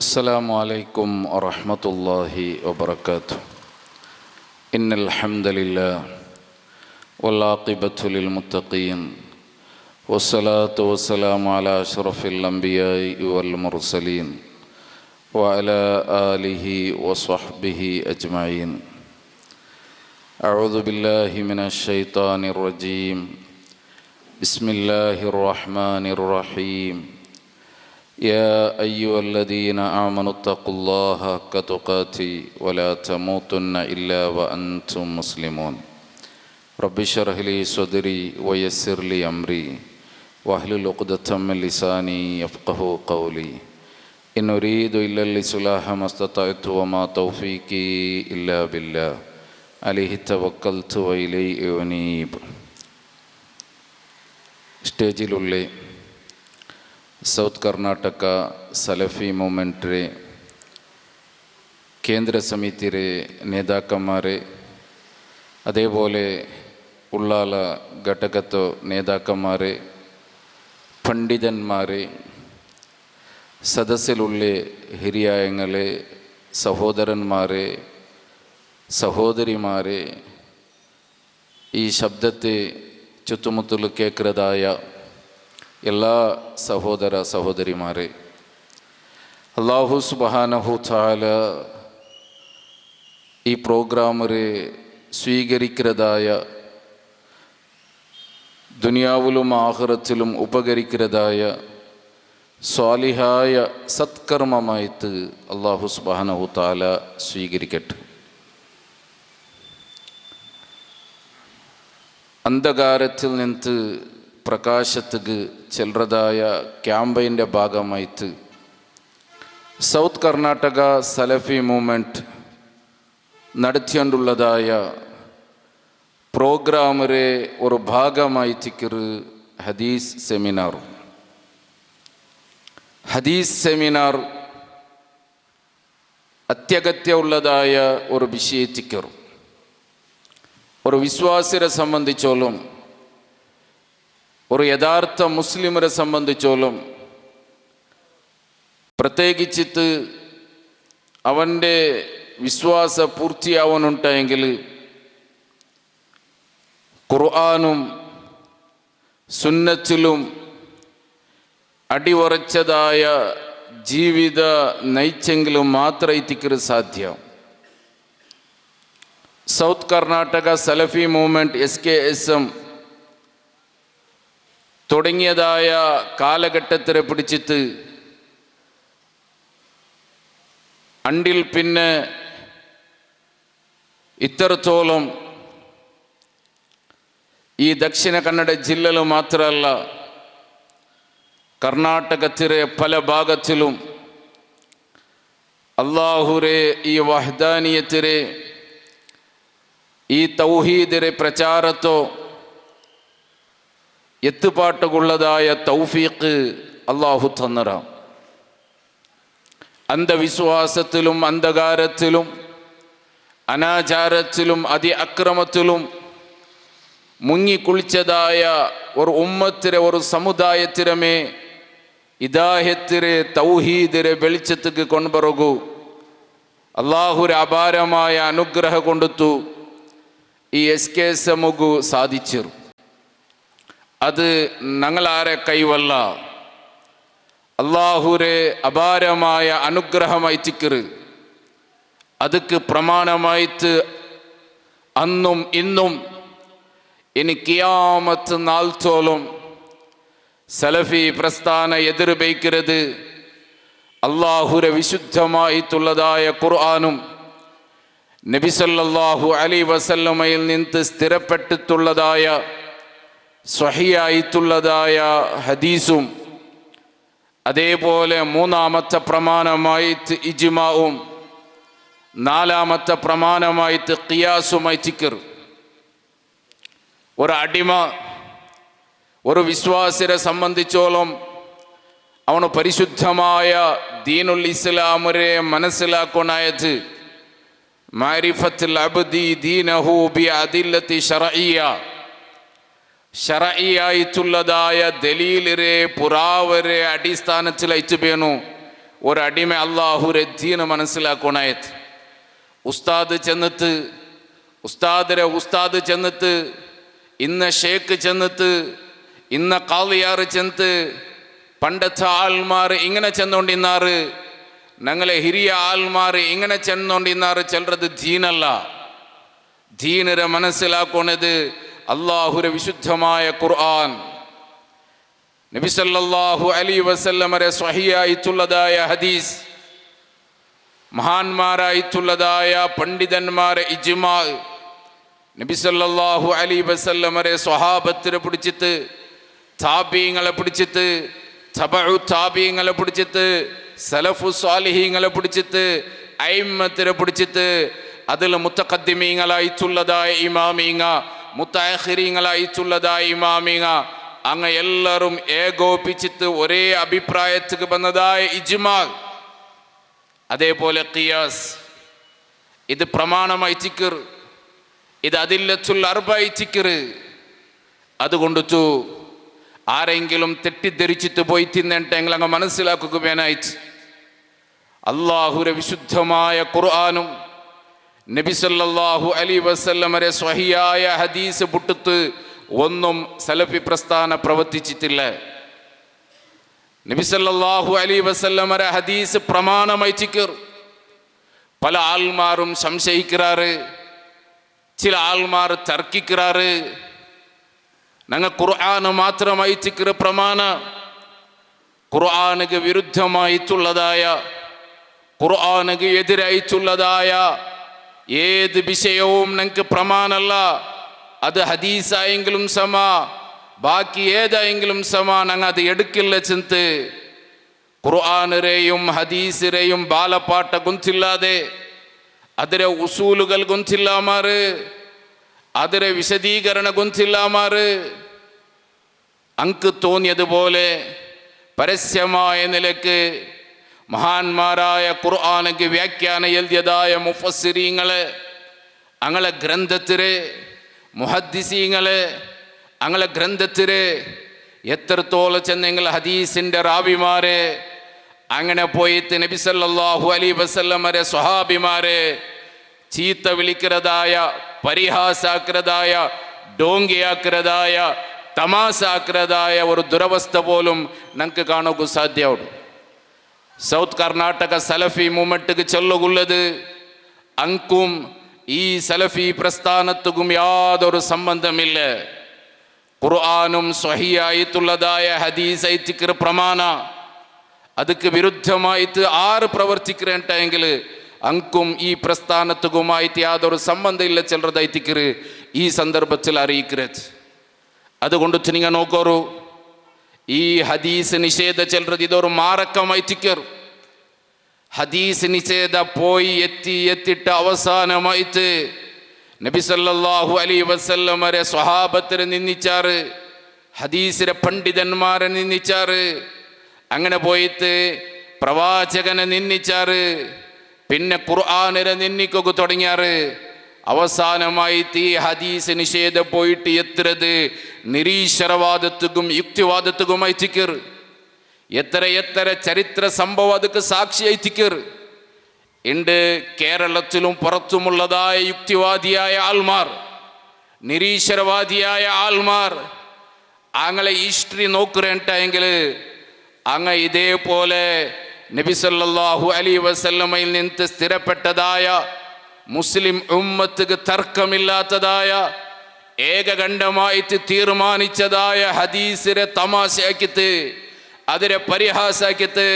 السلام عليكم ورحمة الله وبركاته. إن الحمد لله والعاقبة للمتقين والصلاة والسلام على أشرف الأنبياء والمرسلين وعلى آله وصحبه أجمعين. أعوذ بالله من الشيطان الرجيم. بسم الله الرحمن الرحيم. يا أيها الذين آمنوا اتقوا الله حق تقاته ولا تموتن إلا وأنتم مسلمون. رب اشرح لي صدري ويسر لي أمري واحلل عقدة من لساني يفقهوا قولي. إن أريد إلا الإصلاح ما استطعت وما توفيقي إلا بالله عليه توكلت وإليه أنيب. സ്റ്റേജിലുള്ള south Karnataka ಸಲಫಿ ಮೂಮೆಂಟ್ರೆ കേന്ദ്ര സമിതിരെ നേതാക്കന്മാരെ, അതേപോലെ ഉള്ളാല ഘടകത്തോ നേതാക്കന്മാരെ, പണ്ഡിതന്മാരെ, സദസ്സിലുള്ള ഹിരിയായങ്ങളെ, സഹോദരന്മാരെ, സഹോദരിമാരെ, ഈ ശബ്ദത്തെ ചുറ്റുമുത്തുള്ള കേൾക്കുന്നതായ എല്ലാ സഹോദര സഹോദരിമാരെ, അല്ലാഹു സുബ്ഹാനഹു തആല ഈ പ്രോഗ്രാമറെ സ്വീകരിക്കുന്നതായ ദുനിയാവിലും ആഖിറത്തിലും ഉപകരിക്കുന്നതായ സ്വാലിഹായ സത്കർമ്മമായിട്ട് അല്ലാഹു സുബ്ഹാനഹു തആല സ്വീകരിക്കട്ടെ. അന്ധകാരത്തിൽ നിന്ന് പ്രകാശത്തുക്ക് ചെല്ലുന്നതായ ക്യാമ്പയിൻ്റെ ഭാഗമായിട്ട് സൗത്ത് കർണാടക സലഫി മൂവ്മെൻറ്റ് നടത്തിക്കൊണ്ടുള്ളതായ പ്രോഗ്രാമറെ ഒരു ഭാഗമായിട്ടിക്കൊരു ഹദീസ് സെമിനാർ അത്യഗത്യമുള്ളതായ ഒരു വിഷയത്തിക്കർ ഒരു വിശ്വാസിയെ സംബന്ധിച്ചോളം, ഒരു യഥാർത്ഥ മുസ്ലിമരെ സംബന്ധിച്ചോളം, പ്രത്യേകിച്ചിട്ട് അവൻ്റെ വിശ്വാസ പൂർത്തിയാവാനുണ്ടെങ്കിൽ ഖുർആനും സുന്നത്തിലും അടിയുറച്ചതായ ജീവിത നയിച്ചെങ്കിലും മാത്രമേ ഇതിക്ക് സാധ്യം. സൗത്ത് കർണാടക സലഫി മൂവ്മെൻറ്റ് SKSM തുടങ്ങിയതായ കാലഘട്ടത്തിനെ പിടിച്ചിട്ട് അണ്ടിൽ പിന്നെ ഇത്രത്തോളം ഈ ദക്ഷിണ കന്നഡ ജില്ലയിൽ മാത്രമല്ല, കർണാടകത്തിലെ പല ഭാഗത്തിലും അല്ലാഹുരെ ഈ വഹ്ദാനിയത്തിരെ ഈ തൗഹീദിരെ പ്രചാരത്തോ എത്തുപാട്ടുകൊള്ളതായ തൗഫീഖ് അല്ലാഹു തന്നറ. അന്ധവിശ്വാസത്തിലും അന്ധകാരത്തിലും അനാചാരത്തിലും അക്രമത്തിലും മുങ്ങിക്കുളിച്ചതായ ഒരു ഉമ്മത്തിരെ, ഒരു സമുദായത്തിരമേ ഇദാഹത്തിരെ തൗഹീദിരെ വെളിച്ചത്തിക്ക് കൊണ്ടുവരകൂ. അല്ലാഹുരെ അപാരമായ അനുഗ്രഹം കൊണ്ടുത്തു ഈ SKSMക്ക് സാധിച്ചു. അത് ഞങ്ങളാരെ കൈവല്ല, അല്ലാഹുരെ അപാരമായ അനുഗ്രഹമായിട്ടിക്കറ്. അതുക്ക് പ്രമാണമായിട്ട് അന്നും ഇന്നും ഇനി ഖിയാമത്ത് നാൾത്തോളം സലഫി പ്രസ്ഥാന എതിർബൈക്കുന്നത് അല്ലാഹുരെ വിശുദ്ധമായിട്ടുള്ളതായ ഖുർആനും നബി സല്ലല്ലാഹു അലൈഹി വസല്ലമയിൽ നിന്ന് സ്ഥിരപ്പെട്ടിട്ടുള്ളതായ സ്വഹീഹായിട്ടുള്ളതായ ഹദീസും, അതേപോലെ മൂന്നാമത്തെ പ്രമാണമായിട്ട് ഇജ്മാഉം, നാലാമത്തെ പ്രമാണമായിട്ട് ഖിയാസുമായിട്ടിക്കർ. ഒരു അടിമ, ഒരു വിശ്വാസിയെ സംബന്ധിച്ചോളം അവന് പരിശുദ്ധമായ ദീനുൽ ഇസ്ലാമിനെ മനസ്സിലാക്കാനായത് മാരിഫത്തുൽ അബ്ദി ദീനഹു ബി അദില്ലത്തി ശർഇയ്യ, ശർഇയായിട്ടുള്ളതായ ദലീലിരെ പുറാവരെ അടിസ്ഥാനത്തിൽ അയച്ചു വേണു ഒരടിമ അള്ളാഹുരെ ദീന് മനസ്സിലാക്കണായത്. ഉസ്താദ് ചെന്നിട്ട് ഇന്ന ഷേക്ക് ചെന്നിട്ട് ഇന്ന കാളിയാറ് ചെന്നിട്ട് പണ്ടത്തെ ആൾമാർ ഇങ്ങനെ ചെന്നോണ്ടിന്നാറ്, ഞങ്ങളെ ഹിരിയ ആൾമാർ ഇങ്ങനെ ചെന്നോണ്ടിന്നാറ് ചെല്ലത് ദീനല്ല. ദീനരെ മനസ്സിലാക്കുന്നത് അള്ളാഹുരെ വിശുദ്ധമായ ഖുർആൻ, നബി സല്ലല്ലാഹു അലൈഹി വസല്ലമരെ സ്വഹീഹായിട്ടുള്ളതായ ഹദീസ്, മഹാന്മാരായിട്ടുള്ളതായ പണ്ഡിതന്മാരെ ഇജ്മാ, നബി സല്ലല്ലാഹു അലൈഹി വസല്ലമരെ സ്വഹാബത്തിനെ പിടിച്ചിട്ട്, താബീങ്ങളെ പിടിച്ചിട്ട്, തബഉ താബീങ്ങളെ പിടിച്ചിട്ട്, സലഫു സ്വാലിഹീങ്ങളെ പിടിച്ചിട്ട്, അയിമ്മത്തിനെ പിടിച്ചിട്ട്, അതിൽ മുത്തഖദ്ദിമീങ്ങളായിട്ടുള്ളതായ ഇമാമീങ്ങ, മുത്തഅഖിരീങ്ങളായിട്ടുള്ളതായ ഇമാമീങ്ങ, അങ്ങ് എല്ലാവരും ഏകോപിച്ചിട്ട് ഒരേ അഭിപ്രായത്തിക്ക് വന്നതായ ഇജ്മാ, അതേപോലെ ഖിയാസ്, ഇത് പ്രമാണമായി ചിക്കർ, ഇത് അദില്ലത്തുൽ അർബഈ ചിക്കർ. അതുകൊണ്ടു ആരെങ്കിലും തെറ്റിദ്ധരിച്ചിട്ട് പോയി തിന്നിട്ടെങ്കിൽ അങ്ങ് മനസ്സിലാക്കുക വേനായിട്ട് അള്ളാഹുരെ വിശുദ്ധമായ ഖുർആനും നബി സല്ലല്ലാഹു അലൈഹി വസല്ലമരെ സ്വഹീഹായ ഹദീസ് പുട്ടത്ത് ഒന്നും സലഫി പ്രസ്ഥാന പ്രവർത്തിച്ചിട്ടില്ല. നബി സല്ലല്ലാഹു അലൈഹി വസല്ലമരെ ഹദീസ് പ്രമാണമായി ചിക്കർ. പല ആൾമാരും സംശയിക്കാറ്, ചില ആൾമാർ തർക്കിക്കാറ്. ഞങ്ങൾ ഖുർആന് മാത്രമായി ചിക്കർ പ്രമാണ. ഖുർആനുക്ക് വിരുദ്ധമായിട്ടുള്ളതായ, ഖുർആനുക്ക് എതിരായിട്ടുള്ളതായ ഏത് വിഷയവും ഞങ്ങൾക്ക് പ്രമാണല്ല. അത് ഹദീസായെങ്കിലും സമ, ബാക്കി ഏതായെങ്കിലും സമ, ഞങ്ങൾ അത് എടുക്കില്ല. ചിന്ത് ഖുർആനിരെയും ഹദീസിരെയും ബാലപ്പാട്ട ഗുന്തില്ലാതെ, അതിരെ ഉസൂലുകൾ ഗുന്തില്ലാമാറ്, അതിരെ വിശദീകരണ ഗുന്തില്ലാമാറ്, അങ്ക് തോന്നിയതുപോലെ പരസ്യമായ നിലക്ക് മഹാന്മാരായ ഖുർആനുക്ക് വ്യാഖ്യാനം എഴുതിയതായ മുഫസ്സിരീങ്ങളെ, അങ്ങളെ ഗ്രന്ഥത്തിലെ മുഹദ്ദിസീങ്ങളെ, അങ്ങളെ ഗ്രന്ഥത്തിലെ എത്രത്തോളം ചെന്നെങ്കിൽ ഹദീസിൻ്റെ റാവിമാരെ, അങ്ങനെ പോയിട്ട് നബി സല്ലല്ലാഹു അലൈഹി വസല്ലമരെ സ്വഹാബിമാരെ ചീത്ത വിളിക്കുന്നതായ, പരിഹാസാക്കുന്നതായ, ഡോങ്കിയാക്കുന്നതായ, തമാസാക്കുന്നതായ ഒരു ദുരവസ്ഥ പോലും ഞങ്ങൾക്ക് കാണുക സാധ്യമാണ്. സൗത്ത് കർണാടക സലഫി മൂവ്മെൻറ്റുക്ക് ചൊല്ലുള്ളത് അങ്കും ഈ സലഫി പ്രസ്ഥാനത്തുക്കും യാതൊരു സംബന്ധമില്ല. ഖുർആനും സ്വഹീഹായിട്ടുള്ളതായ ഹദീസായിട്ടിക്കർ പ്രമാണ. ಅದಕ್ಕೆ ವಿರುದ್ಧമായിട്ട് ആര് പ്രവർത്തിக்கிறെങ്കിൽ അങ്കും ഈ പ്രസ്ഥാനത്തുമായിട്ട് യാതൊരു സംബന്ധമില്ല ചിലതായിട്ടിക്കറ് ഈ സന്ദർഭത്തിൽ അറിയിക്കരുത്. അതുകൊണ്ട് നിങ്ങൾ നോക്കൂ, ഈ ഹദീസ് നിഷേധ ചിലത് ഇതൊരു മാരകമായിട്ടിക്കർ. ഹദീസ് നിഷേധ പോയി എത്തിയിട്ട് അവസാനമായിട്ട് നബി സല്ലല്ലാഹു അലൈഹി വസല്ലമരെ സ്വഹാബത്തിനെ നിന്ദിച്ചാറ്, ഹദീസിലെ പണ്ഡിതന്മാരെ നിന്ദിച്ചാറ്, അങ്ങനെ പോയിട്ട് പ്രവാചകനെ നിന്ദിച്ചാറ്, പിന്നെ ഖുർആനിനെ നിന്ദിക്കുക തുടങ്ങിയാറ്. അവസാനമായിട്ട് ഈ ഹദീസ് നിഷേധം പോയിട്ട് എത്തുന്നത് നിരീശ്വരവാദത്തുക്കും യുക്തിവാദത്തുക്കുമായി തിക്കർ. എത്ര ചരിത്ര സംഭവം അതൊക്കെ സാക്ഷിയായി തിക്കർ ഉണ്ട്. കേരളത്തിലും പുറത്തുമുള്ളതായ യുക്തിവാദിയായ ആൾമാർ, നിരീശ്വരവാദിയായ ആൾമാർ, അങ്ങനെ ഹിസ്റ്ററി നോക്കുകയെങ്കിൽ അങ്ങ് ഇതേപോലെ നബി സല്ലല്ലാഹു അലൈഹി വസല്ലമയിൽ നിന്ന് സ്ഥിരപ്പെട്ടതായ, മുസ്ലിം ഉമ്മത്തുക്ക് തർക്കമില്ലാത്തതായ, ഏകകണ്ഠമായിട്ട് തീരുമാനിച്ചതായ ഹദീസിനെ തമാശയാക്കിയിട്ട്, അതിനെ പരിഹാസാക്കിയിട്ട്,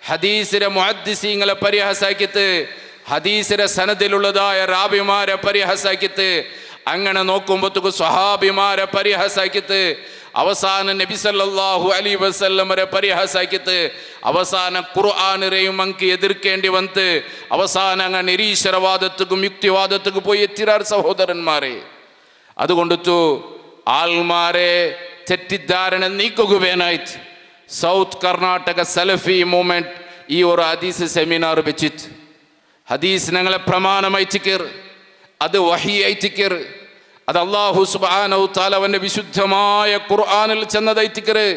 ഹദീസിലെ മുഹദ്ദിസീങ്ങളെ പരിഹാസാക്കിയിട്ട്, ഹദീസിലെ സനദിലുള്ളതായ റാബിമാരെ പരിഹാസാക്കിയിട്ട്, അങ്ങനെ നോക്കുമ്പോഴത്തേക്ക് സ്വഹാബിമാരെ പരിഹാസാക്കിയിട്ട്, അവസാനം നബി സല്ലല്ലാഹു അലൈഹി വസല്ലമരെ പരിഹാസാക്കിയിട്ട്, അവസാനം ഖുർആനിനെയും അങ്ക് എതിർക്കേണ്ടി വന്ന് അവസാനം അങ്ങ് നിരീശ്വരവാദത്തുക്കും യുക്തിവാദത്തുക്കും പോയി എത്തിരാർ സഹോദരന്മാരെ. അതുകൊണ്ടു ആൾമാരെ തെറ്റിദ്ധാരണ നീക്കുക വേനായിട്ട് സൗത്ത് കർണാടക സലഫി മൂവ്മെന്റ് ഈ ഒരു ഹദീസ് സെമിനാർ വെച്ചിട്ട്, ഹദീസ് ഞങ്ങളെ പ്രമാണമായി ചിക്കർ, അത് വഹിയായി ചിക്കർ, അത് അല്ലാഹു സുബ്ഹാനഹു തആല അവന്റെ വിശുദ്ധമായ ഖുർആനിൽ ചെന്നതായി തിക്കറ്.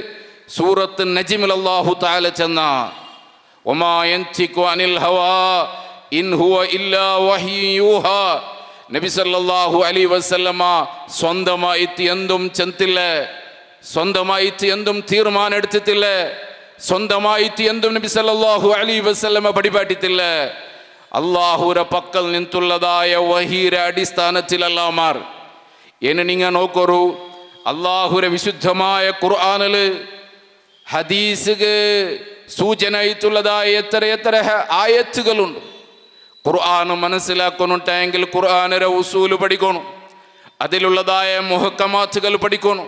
സൂറത്ത് നജ്മിൽ അല്ലാഹു തആല ചെന്ന വമാ യൻതിഖു അനിൽ ഹവാ ഇൻ ഹുവ ഇല്ലാ വഹ്യു യൂഹാ. നബി സല്ലല്ലാഹു അലൈഹി വസല്ലമ സ്വന്തമായിട്ട് എന്തും ചെന്നില്ല, സ്വന്തമായിട്ട് എന്തും തീരുമാനം എടുത്തിട്ടില്ല, സ്വന്തമായിട്ട് എന്തും നബി സല്ലല്ലാഹു അലൈഹി വസല്ലമ പടിപാട്ടിട്ടില്ല. അള്ളാഹുര പക്കൽ നിന്നുള്ളതായ വഹീര അടിസ്ഥാനത്തിലല്ലാമാർ. എന്ന് നിങ്ങൾ നോക്കൊരു അള്ളാഹുര വിശുദ്ധമായ ഖുർആനില് ഹദീസുക്ക് സൂചനയായിട്ടുള്ളതായ എത്ര എത്ര ആയത്തുകളുണ്ട്. ഖുർആൻ മനസ്സിലാക്കുന്നുണ്ടെങ്കിൽ ഖുർആനിലെ ഉസൂല് പഠിക്കണം, അതിലുള്ളതായ മുഹക്കമാത്തുകൾ പഠിക്കണം,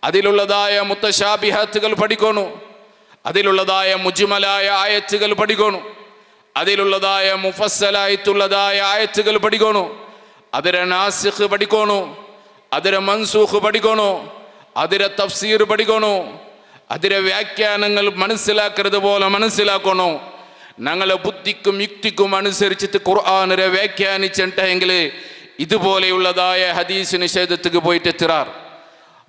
അതിലുള്ളതായ മുത്തശാബിഹാത്തുകൾ പഠിക്കണം, അതിലുള്ളതായ മുജ്മലായ ആയത്തുകൾ പഠിക്കണം, അതിലുള്ളതായ മുഫസ്സലായിട്ടുള്ളതായ ആയത്തുകൾ പഠിക്കണം, അതിലെ നാസിഖ് പഠിക്കണം, അതിലെ മൻസൂഖ് പഠിക്കണം, അതിലെ തഫ്സീർ പഠിക്കണം, അതിലെ വ്യാഖ്യാനങ്ങൾ മനസ്സിലാക്കുന്നത് പോലെ മനസ്സിലാക്കണം. ഞങ്ങളെ ബുദ്ധിക്കും യുക്തിക്കും അനുസരിച്ചിട്ട് ഖുർആനിനെ വ്യാഖ്യാനിച്ചിട്ടെങ്കിൽ ഇതുപോലെയുള്ളതായ ഹദീസ് നിഷേധത്തിക്ക് പോയിട്ട് എത്തിറാർ.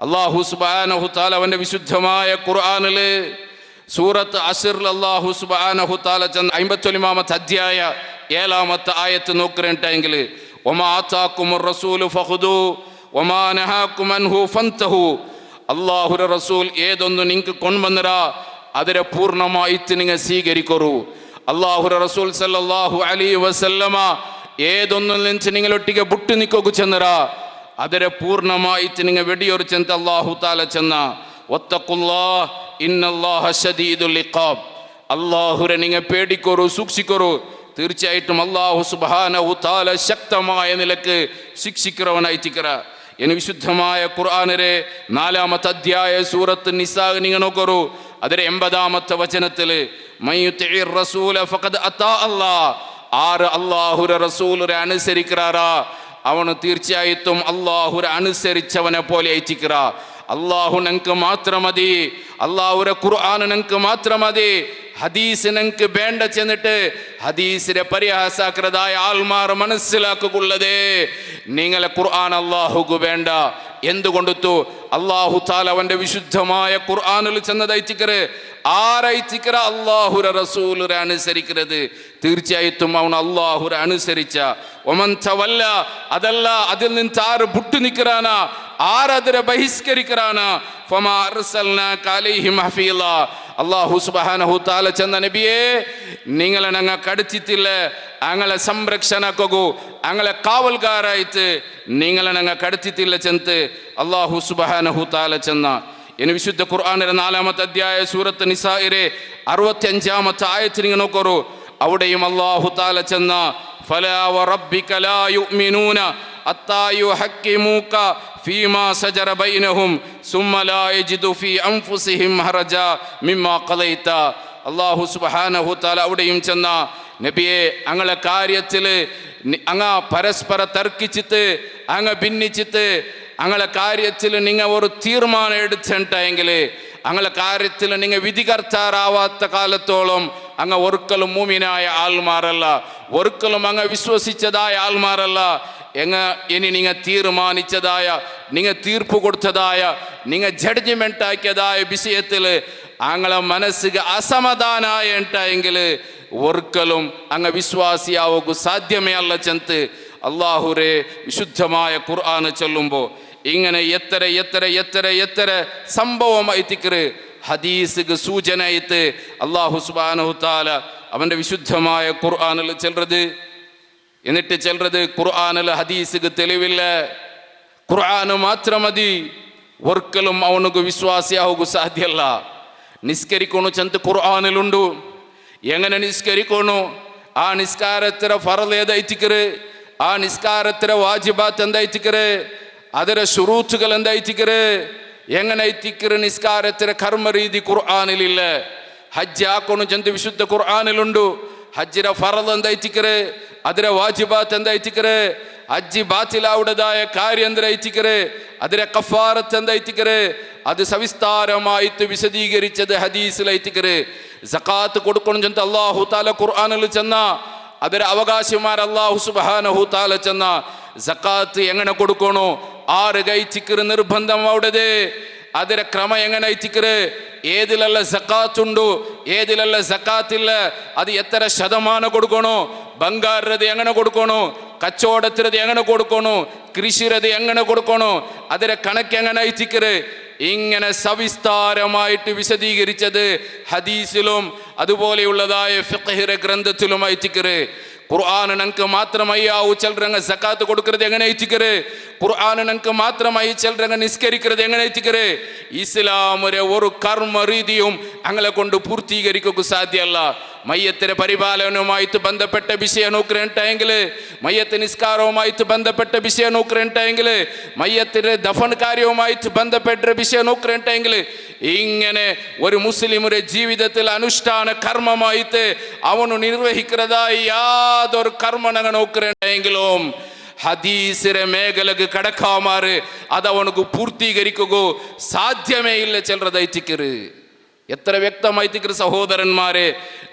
അല്ലാഹു സുബ്ഹാനഹു തആല അവൻ്റെ വിശുദ്ധമായ ഖുർആനില് സൂറത്ത് അസ്റിൽ അല്ലാഹു സുബ്ഹാനഹു തആല 51-ാമത്തെ അധ്യായ 7-ാമത്തെ ആയത്ത് നോക്കിയിട്ടുണ്ടെങ്കിൽ വമാ ആതാകുമുർ റസൂലു ഫഖുദൂ വമാ നഹാകും അൻഹു ഫൻതഹു. അല്ലാഹുവിൻ്റെ റസൂൽ ഏതൊന്ന് നിങ്ങൾക്ക് കൊണ്ടുവന്നരാ അതിനെ പൂർണ്ണമായിട്ട് നിങ്ങൾ സ്വീകരിക്കൂ. അല്ലാഹുവിൻ്റെ റസൂൽ സല്ലല്ലാഹു അലൈഹി വസല്ലമ ഏതൊന്നിൽ നിന്ന് നിങ്ങളൊട്ടിಗೆ ബുട്ട് നിൽക്കുക ചെന്നരാ അതിനെ പൂർണ്ണമായിട്ട് നിങ്ങൾ വെടിയൊറിച്ചെന്ന് അല്ലാഹു തആല ചെന്ന വത്തഖുല്ലാഹ് ഇന്നല്ലാഹ ശദീദുൽ ഇഖാബ്. അല്ലാഹുവിനെ നിങ്ങൾ പേടിക്കൂ, സൂക്ഷിക്കൂ. തീർച്ചയായിട്ടും അല്ലാഹു സുബ്ഹാനഹു തആല ശക്തമായ നിലക്ക് ശിക്ഷിக்கிறവനായിട്ടിക്കറ. ഇനി വിശുദ്ധമായ ഖുർആനിലെ 4-ാമത്തെ അധ്യായ സൂറത്ത് നിസാ നിങ്ങൾ നോക്കൂ. അതിലെ 80-ാമത്തെ വചനത്തില് മയ്യുതിഇർ റസൂല ഫഖദ് അതാ അല്ലാഹ്. ആര് അല്ലാഹുവിന്റെ റസൂലിനെ അനുസരിക്കാറാ അവന് തീർച്ചയായിട്ടും അല്ലാഹുവിനെ അനുസരിച്ചവനെ പോലെ ആയിട്ടിക്കറ. അല്ലാഹു ഞങ്ങൾക്ക് മാത്രം മതി, അല്ലാഹുവിന്റെ ഖുർആൻ ഞങ്ങൾക്ക് മാത്രം മതി. ഹദീസ് ഞങ്ങൾക്ക് വേണ്ട ചെന്നിട്ട് ഹദീസിനെ പരിഹാസാക്കുന്നതായ ആൾമാർ മനസ്സിലാക്കുള്ളത് നിങ്ങളെ ഖുർആൻ അല്ലാഹുക്ക് വേണ്ട. എന്തുകൊണ്ടു അല്ലാഹു തആല അവന്റെ വിശുദ്ധമായ ഖുർആനിൽ ചെന്നതയച്ചിക്കറ് ആരയച്ചിക്കറ അല്ലാഹുവിന്റെ റസൂലിനെ അനുസരിക്കുന്നത്. തീർച്ചയായിട്ടും അവൻ അല്ലാഹുവിനെ അനുസരിച്ച ഒമൻ തവല്ല അതല്ല അതിൽ നിന്ന് ആര് ബുട്ട് നിൽക്കാനാ, ആരതിരെ ബഹിഷ്കരിക്കാനാ ഫമാ അർസൽനാക അലൈഹിം ഹഫീള. അല്ലാഹു സുബ്ഹാനഹു തആല ചെന്ന നബിയെ നിങ്ങളെ ഞങ്ങൾ കടത്തിത്തില്ല, ഞങ്ങളെ സംരക്ഷണക്കൂ, ഞങ്ങളെ കാവൽക്കാരായിട്ട് നിങ്ങളെ ഞങ്ങൾ കടത്തിത്തില്ല ചെന്ന് അല്ലാഹു സുബ്ഹാനഹു തആല ചെന്ന. ഇനി വിശുദ്ധ ഖുർആനിലെ 4-ാമത്തെ അധ്യായ സൂറത്ത് നിസായിലെ 65-ാമത്തെ ആയത്ത് നിങ്ങൾ നോക്കൂ. അവിടെയും അല്ലാഹു തആല ചെന്ന ഫലാ വറബ്ബിക ലാ യുഅ്മിനൂന ഹത്താ യുഹക്കിമൂക ഫീമാ സജറ ബൈനഹും സുമ്മ ലാ യജിദു ഫീ അൻഫുസിഹിം ഹറജ മിമ്മാ ഖളൈത. അല്ലാഹു സുബ്ഹാനഹു തആല അവിടെയും ചെന്ന നബിയെ ഞങ്ങളെ കാര്യത്തിൽ അങ്ങ് പരസ്പര തർക്കിച്ചിട്ട് അങ്ങ് ഭിന്നിച്ചിട്ട് ഞങ്ങളെ കാര്യത്തിൽ നിങ്ങൾ ഒരു തീരുമാനം എടുത്തിട്ടെങ്കിൽ ഞങ്ങളെ കാര്യത്തിൽ നിങ്ങൾ വിധികർത്താറാവാത്ത കാലത്തോളം അങ്ങ് ഒരിക്കലും മൂമിനായ ആൾമാരല്ല, ഒരിക്കലും അങ്ങ് വിശ്വസിച്ചതായ ആൾമാരല്ല. ഇനി നിങ്ങൾ തീരുമാനിച്ചതായ, നിങ്ങൾ തീർപ്പ് കൊടുത്തതായ, നിങ്ങൾ ജഡ്ജ്മെന്റ് ആക്കിയതായ വിഷയത്തിൽ ഞങ്ങളെ മനസ്സിന് അസമാധാനായ ഉണ്ടായെങ്കിൽ ഒരിക്കലും അങ്ങ് വിശ്വാസിയാവുക സാധ്യമേ അല്ല ചെന്ന് അല്ലാഹുവേ വിശുദ്ധമായ ഖുർആൻ ചൊല്ലുമ്പോൾ ഇങ്ങനെ എത്ര എത്ര എത്ര എത്ര സംഭവമായിത്തിക്കറ് ഹദീസുക്ക് സൂചനയായിട്ട് അല്ലാഹു സുബ്ഹാനഹു തആല അവൻ്റെ വിശുദ്ധമായ ഖുർആനിൽ ചെല്ലുന്നത്. എന്നിട്ട് ചെല്ലുന്നത് ഖുർആനിൽ ഹദീസുക്ക് തെളിവില്ല, ഖുർആൻ മാത്രം മതി, ഒരിക്കലും അവനുക്ക് വിശ്വാസിയാവുക സാധ്യമല്ല. നിസ്കരിക്കണു ചെന്ന് ഖുർആനിലുണ്ട്, എങ്ങനെ നിസ്കരിക്കണു, ആ നിസ്കാരത്തിര ഫറള് ഏതായിത്തിക്കറ്, ആ നിസ്കാരത്തിര വാജിബാത്ത് എന്തായിത്തിക്കറ്, അതിലെ ശുറൂത്തുകൾ എന്തായിത്തിക്കറ്, എങ്ങനെ എത്തിക്കറ് നിസ്കാരത്തിര കർമ്മരീതി ഖുർആനിലില്ല. ഹജ്ജ് ആക്കണു ചെന്ന് വിശുദ്ധ ഖുർആനിലുണ്ട്, ഹജ്ജിന്റെ ഫറള് എന്തായിത്തിക്കറ്, അതിലെ വാജിബാത്ത് എന്തായിത്തിക്കറ്, ഹജ്ജ് ബാത്തിലാവുടേതായ കാര്യം എന്തായിത്തിക്കറ്, അതിലെ കഫാറത്ത് എന്തായിത്തിക്കറ്, അത് സവിസ്താരമായിട്ട് വിശദീകരിച്ചത് ഹദീസിലായിത്തിക്കറ്. സക്കാത്ത് കൊടുക്കണം ചെന്ന് അല്ലാഹു തആല ഖുർആനിൽ ചെന്ന അതിലെ അവകാശിമാർ അല്ലാഹു സുബ്ഹാനഹു തആല ചെന്ന സക്കാത്ത് എങ്ങനെ കൊടുക്കണോ, ആറ് കൈച്ചിക്കറ് നിർബന്ധം അവിടത്, അതിലെ ക്രമം എങ്ങനെ അയച്ചിക്കറ്, ഏതിലല്ല സക്കാത്തുണ്ടോ ഏതിലല്ല സക്കാത്തില്ല, അത് എത്ര ശതമാനം കൊടുക്കണോ, ಬಂಗಾರದ എങ്ങനെ കൊടുക്കണോ, കച്ചവടത്തിനത് എങ്ങനെ കൊടുക്കണോ, കൃഷിരത് എങ്ങനെ കൊടുക്കണോ, അതിന്റെ കണക്ക് എങ്ങനെ അയച്ചിക്കറ്, ഇങ്ങനെ സവിസ്താരമായിട്ട് വിശദീകരിച്ചത് ഹദീസിലും അതുപോലെയുള്ളതായ ഫിഖ്ഹിന്റെ ഗ്രന്ഥത്തിലും അയച്ചിക്കറ്. ഖുർആൻ ഞങ്ങൾക്ക് മാത്രമായി ചിലരങ്ങ് സക്കാത്ത് കൊടുക്കുന്നത് എങ്ങനെ അയച്ചിക്കറ്, ഖുർആൻ ഞങ്ങൾക്ക് മാത്രമായി ചിലരങ്ങ് നിസ്കരിക്കുന്നത് എങ്ങനെ അയച്ചിക്കറ്. ഇസ്ലാമിലെ ഒരു കർമ്മ രീതിയും അങ്ങനെ കൊണ്ട് പൂർത്തീകരിക്കുക സാധ്യമല്ല. മയ്യത്തിന്റെ പരിപാലനവുമായിട്ട് ബന്ധപ്പെട്ട വിഷയം നോക്കുന്നുണ്ടെങ്കിൽ, മയ്യത്ത് നിസ്കാരവുമായിട്ട് ബന്ധപ്പെട്ട വിഷയം നോക്കുന്നുണ്ടെങ്കിൽ, മയ്യത്തിന്റെ ദഫൻ കാര്യവുമായിട്ട് ബന്ധപ്പെട്ട വിഷയം നോക്കുന്നുണ്ടെങ്കിൽ, ഇങ്ങനെ ഒരു മുസ്ലിമുടെ ജീവിതത്തിൽ അനുഷ്ഠാന കർമ്മമായിട്ട് അവന് നിർവഹിക്കുന്നതായി യാതൊരു കർമ്മം ഞങ്ങൾ നോക്കുന്നുണ്ടെങ്കിലും ഹദീസിലെ മേഖലക്ക് കടക്കാമാറ് അതവനക്ക് പൂർത്തീകരിക്കുക സാധ്യമേ ഇല്ല. ചിലർ അയച്ചിക്കറ് എത്ര വ്യക്തമായിത്തിക്കറ് സഹോദരന്മാരെ,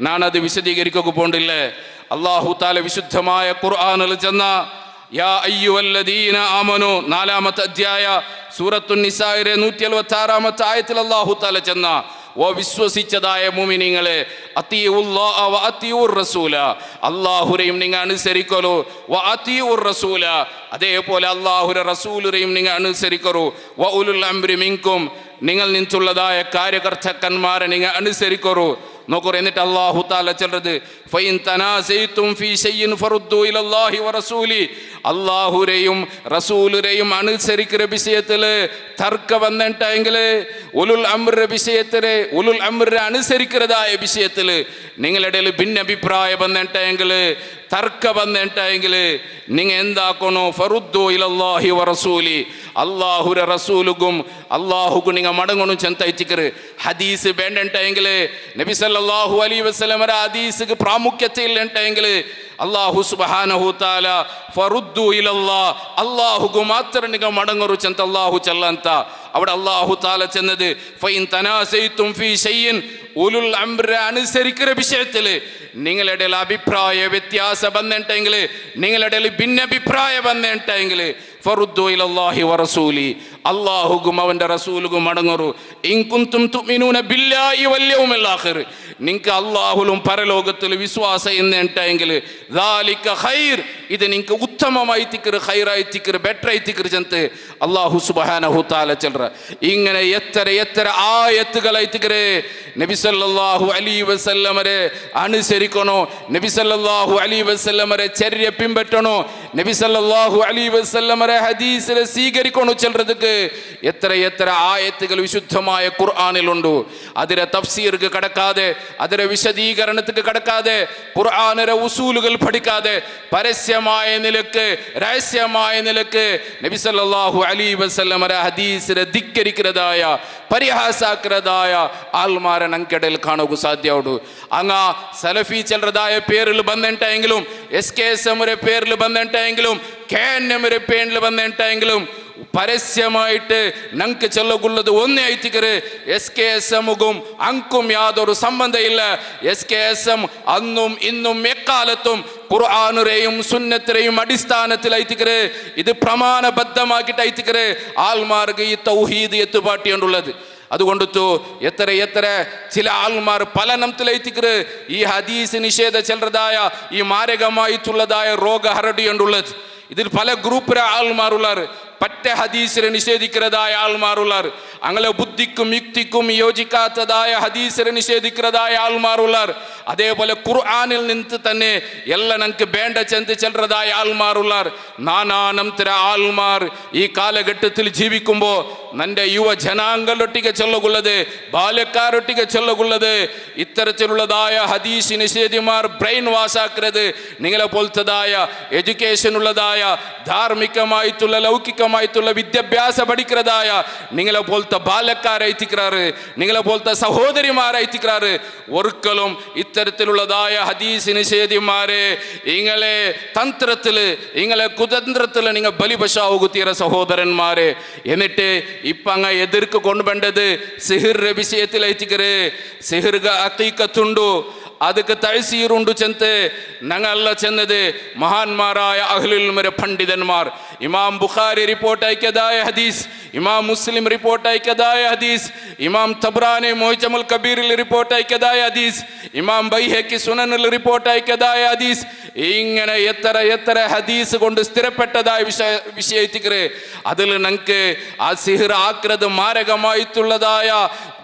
ഞാനത് വിശദീകരിക്കുക പോണ്ടില്ലേ. അല്ലാഹു തആല വിശുദ്ധമായ ഖുർആനിൽ ചെന്ന യാ അയ്യുഹല്ലദീന ആമനു 4-ാമത്തെ അധ്യായ സൂറത്തുൻ നിസായിലെ 176-ാമത്തെ ആയത്തിൽ അല്ലാഹു തആല ചെന്ന ഓ വിശ്വസിച്ചതായ മുഅ്മിനീങ്ങളെ, അത്തിയുല്ലാഹ വ അത്തിയുർ റസൂല, അല്ലാഹുവിനെയും നിങ്ങൾ അനുസരിക്കലോ, വ അത്തിയുർ റസൂല, അതേപോലെ അല്ലാഹുവിന്റെ റസൂലിനെയും നിങ്ങൾ അനുസരിക്കൂ, വ ഉലുൽ അംരി മിൻകും, നിങ്ങൾ നിന്നുള്ളതായ കാര്യകർത്താക്കന്മാരെ നിങ്ങൾ അനുസരിക്കൂ. നോക്കൂ, എന്നിട്ട് അല്ലാഹു തആല ചൊല്ലുന്നത് ഫൈൻ തനാസൈതും ഫീ ശൈഇൻ ഫറുദ്ദു ഇലല്ലാഹി വറസൂലി, അല്ലാഹുവിനെയും റസൂലിനെയും അനുസരിക്കുന്ന വിഷയത്തിൽ തർക്കം വന്നിട്ടെങ്കിൽ, ഉലുൽ അംറിന്റെ വിഷയത്തിൽ ഉലുൽ അംറിനെ അനുസരിക്കുന്നതായ വിഷയത്തിൽ നിങ്ങളുടെ ഭിന്നഭിപ്രായം വന്നിട്ടെങ്കിൽ, തർക്കം വന്നിട്ടെങ്കിൽ നിങ്ങൾ എന്താക്കണോ, ഫറുദ്ദു ഇലല്ലാഹി വറസൂലി, അല്ലാഹുവിന്റെ റസൂലുക്കും അല്ലാഹുക്കും നിങ്ങൾ മടങ്ങണം ചെന്തയച്ചിക്കറ്. ഹദീസ് വേണ്ടെങ്കിൽ, നബി സല്ലല്ലാഹു അലൈഹി വസല്ലമയുടെ ഹദീസിക്ക് പ്രാമുഖ്യത ഇല്ലെങ്കിൽ അല്ലാഹു സുബ്ഹാനഹു തആല ഫറുദ്ദു ഇലല്ലാഹ്, അല്ലാഹുക്ക് മാത്രം നിങ്ങൾ മടങ്ങറു ചെന്ത അല്ലാഹു ചൊല്ലಂತ. അവിടെ അല്ലാഹു തആല ചെന്നത് ഫൈൻ തനാസൈതും ഫീ ശൈഇൻ, ഉലുൽ അംറിനെ അനുസരിക്കുന്ന വിഷയത്തിൽ നിങ്ങളുടെ അഭിപ്രായ വ്യത്യാസം വന്നിട്ടെങ്കിൽ, നിങ്ങളുടെ ഭിന്നഭിപ്രായം വന്നിട്ടെങ്കിൽ ഫറുദ്ദു ഇലല്ലാഹി വറസൂലി, അല്ലാഹുക്കും അവന്റെ റസൂലുക്കും മടങ്ങറു. ഇൻ കുൻതും തുഅ്മിനൂന ബില്ലാഹി വൽ യൗമിൽ ആഖിർ, നിങ്ങൾക്ക് അല്ലാഹുലും പരലോകത്തിൽ വിശ്വാസം എന്നുണ്ടെങ്കിൽ ദാലിക ഖൈർ, ഇത് നിങ്ങൾക്ക് ഉത്തമമായി തിക്കറ്, ഖൈറായി തിക്കറ്, ബെറ്ററായി തിക്കറ് ചെന്ന് അല്ലാഹു സുബ്ഹാനഹു തആല ചൊല്ലറ. ഇങ്ങനെ എത്ര എത്ര ആയത്തുകളായി തിക്കറ്. നബി സല്ലല്ലാഹു അലൈഹി വസല്ലമരെ അനുസരിക്കണോ, നബി സല്ലല്ലാഹു അലൈഹി വസല്ലമരെ ചര്യ പിൻപറ്റണോ, നബി സല്ലല്ലാഹു അലൈഹി വസല്ലമരെ ഹദീസിനെ സ്വീകരിക്കണോ ചൊല്ലறதுக்கு എത്ര എത്ര ആയത്തുകൾ വിശുദ്ധമായ ഖുർആനിലുണ്ട്. അതിലെ തഫ്സീർക്ക് കടക്കാതെ, അതിലെ വിശദീകരണത്തിന് കടക്കാതെ, ഖുർആനിലെ ഉസൂലുകൾ പഠിക്കാതെ പരസ്യമായ നിലക്ക് രഹസ്യമായ നിലക്ക് നബി സല്ലല്ലാഹു അലൈഹി വസല്ലമയുടെ ഹദീസിനെ ധിക്കരിക്കുന്നതായ പരിഹാസാക്കുന്നതായ ആൾമാരെ ഞങ്ങൾക്കിടയിൽ കാണുക സാധ്യമുള്ളൂ. അങ്ങ സലഫി ചിലറതായ പേരിൽ ബന്ധുണ്ടെങ്കിലും, SKSM പേരിൽ ബന്ധുണ്ടെങ്കിലും, KNM പേരിൽ ബന്ധുണ്ടെങ്കിലും പരസ്യമായിട്ട് ഞങ്ങൾക്ക് ചൊല്ലുള്ളത് ഒന്നേ ആയിത്തിക്കറ്. SKSMക്കും അങ്കും യാതൊരു സംബന്ധമില്ല. SKSM അന്നും ഇന്നും എക്കാലത്തും ഖുർആനുരെയും സുന്നത്തിനെയും അടിസ്ഥാനത്തിൽ അയത്തിക്കറ്. ഇത് പ്രമാണബദ്ധമാക്കിയിട്ട് അയത്തിക്കറ്. ആൾമാർക്ക് ഈ തൗഹീദ് എത്തുപാട്ടിയുണ്ടുള്ളത്. അതുകൊണ്ട് എത്ര എത്ര ചില ആൾമാർ പല നംത്തിലെത്തിക്കറ് ഈ ഹദീസ് നിഷേധ ചിലതായ ഈ മാരകമായിട്ടുള്ളതായ രോഗ ഹരടിയുണ്ടുള്ളത്. ഇതിൽ പല ഗ്രൂപ്പിലെ ആൾമാരുള്ളാർ, പറ്റ ഹദീസിനെ നിഷേധിക്കുന്നതായ ആൾമാരുള്ളാർ, അങ്ങനെ ബുദ്ധിക്കും യുക്തിക്കും യോജിക്കാത്തതായ ഹദീസിനെ നിഷേധിക്കുന്നതായ ആൾമാരുള്ളാർ. അതേപോലെ ഖുർആനിൽ നിന്ന് തന്നെ എല്ലാം ഞങ്ങൾക്ക് വേണ്ട ചെന്ന് ചെല്ലതായ ആൾമാരുള്ളാർ. നാനാനംതര ആൾമാർ ഈ കാലഘട്ടത്തിൽ ജീവിക്കുമ്പോൾ നന്റെ യുവ ജനാംഗളൊട്ടിಗೆ ചൊല്ലുള്ളത്, ബാല്യക്കാരൊട്ടിಗೆ ചൊല്ലുള്ളത് ഇത്തരത്തിലുള്ളതായ ഹദീസ് നിഷേധിമാർ ബ്രെയിൻ വാഷ് ആക്കുന്നത്, നിങ്ങളെ പോലത്തതായ എഡ്യൂക്കേഷൻ ഉള്ളതായ ധാർമ്മികമായിട്ടുള്ള ലൗകികമായിട്ടുള്ള വിദ്യാഭ്യാസം പഠിക്കുന്നതായ നിങ്ങളെ പോലത്തെ ബാല്യക്കാരായിത്തിക്കാറ്, നിങ്ങളെ പോലത്തെ സഹോദരിമാരായിത്തിക്കാറ്. ഒരിക്കലും ഇത്തരത്തിലുള്ളതായ ഹദീസ് നിഷേധിമാരെ ഇങ്ങളെ തന്ത്രത്തില് ഇങ്ങളെ കുതന്ത്രത്തില് നിങ്ങൾ ബലിപശാവുകുത്തീര സഹോദരന്മാരെ. എന്നിട്ട് ഇപ്പൊ അങ്ങ് എതിർക്ക് കൊണ്ടുവേണ്ടത് സിഹിറിന്റെ വിഷയത്തിലായിത്തിക്കറ്. സിഹിർഗ അഖീഖത്തുണ്ടു, ಅದಕ್ಕೆ ತಹಸೀರುಂಡು ಚೆಂತೆ ഞങ്ങളല്ല ചെന്നത് മഹാന്മാരായ അഹ്ലുൽ ഇൽമിന്റെ പണ്ഡിതന്മാർ. ഇമാം ബുഖാരി റിപ്പോർട്ട് ആക്കിയതായ ഹദീസ് ഇമാം മുസ്ലിം റിപ്പോർട്ട് അയക്കതായ ഹദീസ്, ഇമാം തബ്രാനി മുഅ്ജമുൽ കബീറിൽ റിപ്പോർട്ട് അയക്കതായ ഹദീസ്, ഇമാം ബൈഹഖി സുനനിൽ റിപ്പോർട്ട് അയക്കതായ ഹദീസ്, ഇങ്ങനെ എത്ര ഹദീസ് കൊണ്ട് സ്ഥിരപ്പെട്ടതായ വിഷയത്തിക്കറ് അതിൽ നമുക്ക് ആ സിഹിർ ആക്രത് മാരകമായിട്ടുള്ളതായ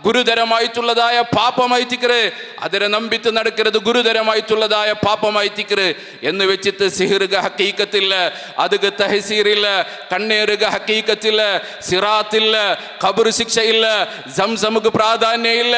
ഗുരുതരമായിട്ടുള്ളതായ പാപമായിത്തിക്കറ്, അതിനെ നമ്പിത്ത് നടക്കരുത് ഗുരുതരമായിട്ടുള്ളതായ പാപമായിത്തിക്കറ് എന്ന് വെച്ചിട്ട് സിഹിറുക ഹക്കീക്കത്തില്ല, അതുക തഹസീറില്ല, കണ്ണേറുക ഹക്കീക്കത്തില്ല, സിറാത്തില്ല, ഖബർ ശിക്ഷയില്ല, സംസമുക്ക് പ്രാധാന്യം ഇല്ല.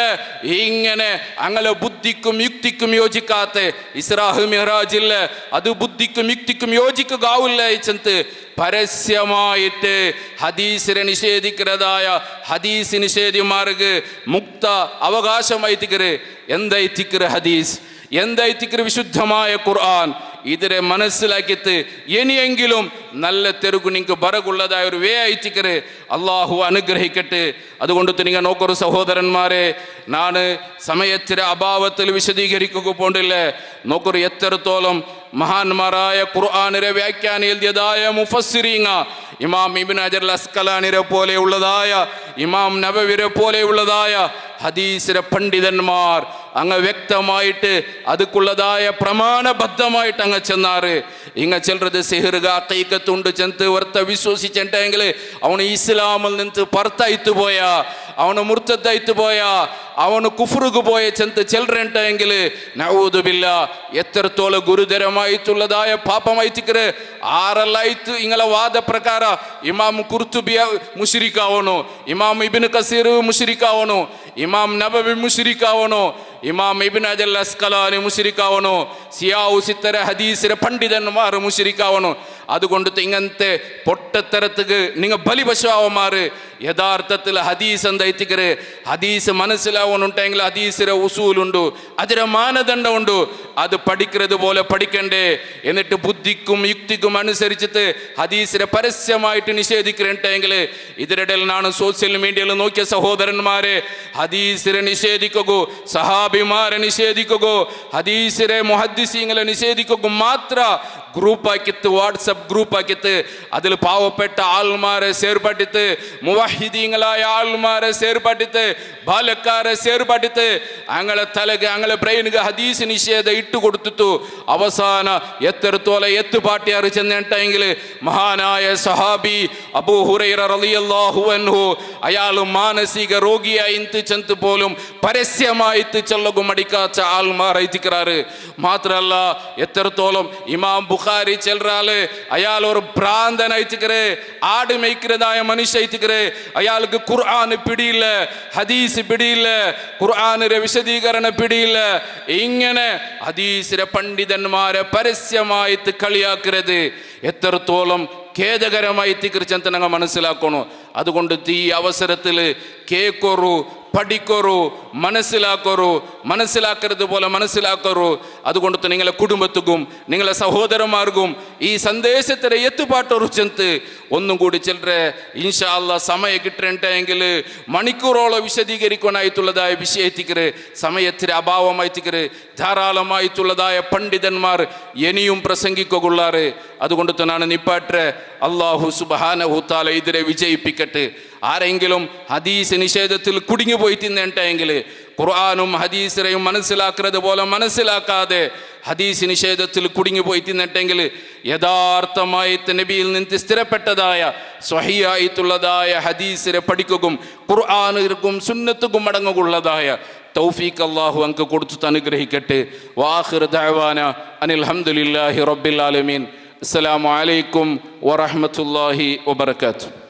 ഇങ്ങനെ അങ്ങനെ ബുദ്ധിക്കും യുക്തിക്കും യോജിക്കാത്ത ഇസ്രാഹ് മിഹ്റാജ് ഇല്ല, അത് ബുദ്ധിക്കും യുക്തിക്കും യോജിക്കുകയാവില്ല ചെന്ന് പരസ്യമായിട്ട് ഹദീസിനെ നിഷേധിക്കുന്നതായ ഹദീസ് നിഷേധിമാർക്ക് മുക്ത അവകാശമായിത്തിക്കറ്. എന്തായിത്തിക്കറ് ഹദീസ്, എന്തായിത്തിക്കറ് വിശുദ്ധമായ ഖുർആൻ, ഇതിനെ മനസ്സിലാക്കിയിട്ട് ഇനിയെങ്കിലും നല്ല തെരുകു നിങ്ങൾക്ക് ബറകുള്ളതായ ഒരു വേ അയച്ചിക്കറ്. അള്ളാഹു അനുഗ്രഹിക്കട്ടെ. അതുകൊണ്ട് നിങ്ങൾ നോക്കൊരു സഹോദരന്മാരെ, നാണ് സമയത്തിൻ്റെ അഭാവത്തിൽ വിശദീകരിക്കുക പോണ്ടില്ലേ. നോക്കൊരു എത്രത്തോളം മഹാന്മാരായ ഖുർആനിനെ വ്യാഖ്യാനം എഴുതിയതായ മുഫസ്സിരീങ്ങ ഇമാം ഇബ്നു ഹജർ അസ്കലാനിരെ പോലെയുള്ളതായ, ഇമാം നബവിരെ പോലെയുള്ളതായ ഹദീസിലെ പണ്ഡിതന്മാർ അങ്ങ് വ്യക്തമായിട്ട് അതുക്കുള്ളതായ പ്രമാണബദ്ധമായിട്ട് അങ്ങ് ചെന്നാറ്. ഇങ്ങ ചിലത് സിഹിറുക കൈക്കത്തുണ്ട് ചെന്ന് വർത്ത വിശ്വസിച്ചിട്ടെങ്കിൽ അവന് ഇസ്ലാമിൽ നിന്ന് പുറത്തായിട്ട് പോയാ, അവന് മുർത്തത്തായിട്ട് പോയാ, അവന് കുഫ്റുക്ക് പോയ ചെന്ന് ചിലരുണ്ടെങ്കിൽ നഊദുബില്ല എത്രത്തോളം ഗുരുതരമായിട്ടുള്ളതായ പാപമായിത്തിക്കറ്. ആറല്ലായിട്ട് ഇങ്ങളെ വാദപ്രകാര ഇമാം ഖുർത്തുബി മുശ്രിക്കാവണോ, ഇമാം ഇബ്നു കസീർ മുശ്രിക്കാവണോ, ഇമാം നബവി മുശ്രിക്കാവണോ, ഇമാം ഇബ്നു ഹജർ അസ്കലാനി മുശ്രിക്കാവണോ, സിയാഉ സിത്തര ഹദീസിലെ പണ്ഡിതന്മാർ മുശ്രിക്കാവണോ. അതുകൊണ്ട് ഇങ്ങനത്തെ പൊട്ടത്തരത്തുക്ക് നിങ്ങൾ ബലിപശുമാറ്. യഥാർത്ഥത്തിൽ ഹദീസ് എന്തായിത്തിക്കറ്, ഹദീസ് മനസ്സിലാവണുണ്ടെങ്കിൽ ഹദീസിലെ ഉസൂലുണ്ട്, അതിലെ മാനദണ്ഡമുണ്ട്, അത് പഠിക്കുന്നത് പോലെ പഠിക്കണ്ടേ. എന്നിട്ട് ബുദ്ധിക്കും യുക്തിക്കും അനുസരിച്ചിട്ട് ഹദീസിനെ പരസ്യമായിട്ട് നിഷേധിക്കുന്നുണ്ടെങ്കിൽ ഇതിനിടയിൽ നാണ് സോഷ്യൽ മീഡിയയിൽ നോക്കിയ സഹോദരന്മാരെ, ഹദീസിനെ നിഷേധിക്കുകയോ സഹാബിമാരെ നിഷേധിക്കുകയോ ഹദീസിലെ മുഹദ്ദിസീങ്ങളെ നിഷേധിക്കുകയോ മാത്ര ഗ്രൂപ്പാക്കിത്ത്, വാട്സപ്പ് ഗ്രൂപ്പാക്കിത്ത് അതിൽ പാവപ്പെട്ട ആൾമാരെ സേർപ്പട്ടിത്ത്, മുവഹിദീങ്ങളായ ആൾമാരെ സേർപ്പട്ടിത്ത്, ബാലക്കാരെ സേർപ്പട്ടിത്ത് അങ്ങളെ തലക്ക് അങ്ങളെ ബ്രെയിനുക ഹദീസ് നിഷേധ ഇട്ട് കൊടുത്തു. അവസാന എത്രത്തോളം എത്തുപാട്ടി അറിച്ചെന്നിട്ടെങ്കിൽ മഹാനായ സഹാബി അബൂ ഹുറൈറ റളിയല്ലാഹു അൻഹു അയാൾ മാനസിക രോഗിയായി ചെന്ന് പോലും പരസ്യമായിട്ട് ചെല്ലകും മടിക്കാച്ച ആൾമാരായിത്തിക്കാറ്. മാത്രല്ല എത്രത്തോളം ഇമാം ബുഖാരി ചെല്റാല് അയാൾ ഒരു ഭ്രാന്തനായിത്തിക്കറ്, ആട് മേയ്ക്കുന്നതായ മനുഷ്യത്തിക്കറ്. അയാൾക്ക് ഖുർആൻ പിടിയില്ല, ഹദീസ് പിടിയില്ല, ഖുർആനിലെ വിശദീകരണ പിടിയില്ല. ഇങ്ങനെ ഹദീസിലെ പണ്ഡിതന്മാരെ പരസ്യമായിട്ട് കളിയാക്കരുത്. എത്രത്തോളം ഖേദകരമായി തിരിച്ചെന്ന് ഞങ്ങൾ മനസ്സിലാക്കണോ. അതുകൊണ്ട് ഈ അവസരത്തിൽ കേൾക്കൊരു, പഠിക്കൊരു, മനസ്സിലാക്കരുത് പോലെ മനസ്സിലാക്കരു. അതുകൊണ്ട് നിങ്ങളെ കുടുംബത്തിനും നിങ്ങളെ സഹോദരന്മാർക്കും ഈ സന്ദേശത്തിലെ എത്തുപാട്ടൊരു ചെന്ന് ഒന്നും കൂടി ചിലരെ ഇൻഷാ അല്ലാഹ് സമയം കിട്ടണ്ടെങ്കിൽ മണിക്കൂറോളം വിശദീകരിക്കാനായിട്ടുള്ളതായ വിഷയത്തിക്കറ് സമയത്തിന് അഭാവമായിത്തിക്കറ് ധാരാളമായിട്ടുള്ളതായ പണ്ഡിതന്മാർ ഇനിയും പ്രസംഗിക്കൊള്ളാറ്. അതുകൊണ്ട് തന്നെയാണ് നിപ്പാട്ടെ. അല്ലാഹു സുബ്ഹാനഹു തആല ഇതിനെ വിജയിപ്പിക്കട്ടെ. ആരെങ്കിലും ഹദീസ് നിഷേധത്തിൽ കുടുങ്ങിപ്പോയി തിന്നിട്ടെങ്കിൽ ഖുർആനും ഹദീസിനെയും മനസ്സിലാക്കുന്നത് പോലെ മനസ്സിലാക്കാതെ ഹദീസ് നിഷേധത്തിൽ കുടുങ്ങിപ്പോയി തിന്നിട്ടെങ്കിൽ യഥാർത്ഥമായിട്ട് നബിയിൽ നിന്ന് സ്ഥിരപ്പെട്ടതായ സ്വഹീഹായിട്ടുള്ളതായ ഹദീസിനെ പഠിക്കുകയും ഖുർആനിനും സുന്നത്തുക്കും അടങ്ങുള്ളതായ തൗഫീഖ് അല്ലാഹു അൻക്ക് കൊടുത്തു അനുഗ്രഹിക്കട്ടെ. വാഖിറു ദഅവാന അനിൽ ഹംദുലില്ലാഹി റബ്ബിൽ ആലമീൻ. അസ്സലാമു അലൈക്കും വറഹ്മത്തുള്ളാഹി വബറകാതുഹു.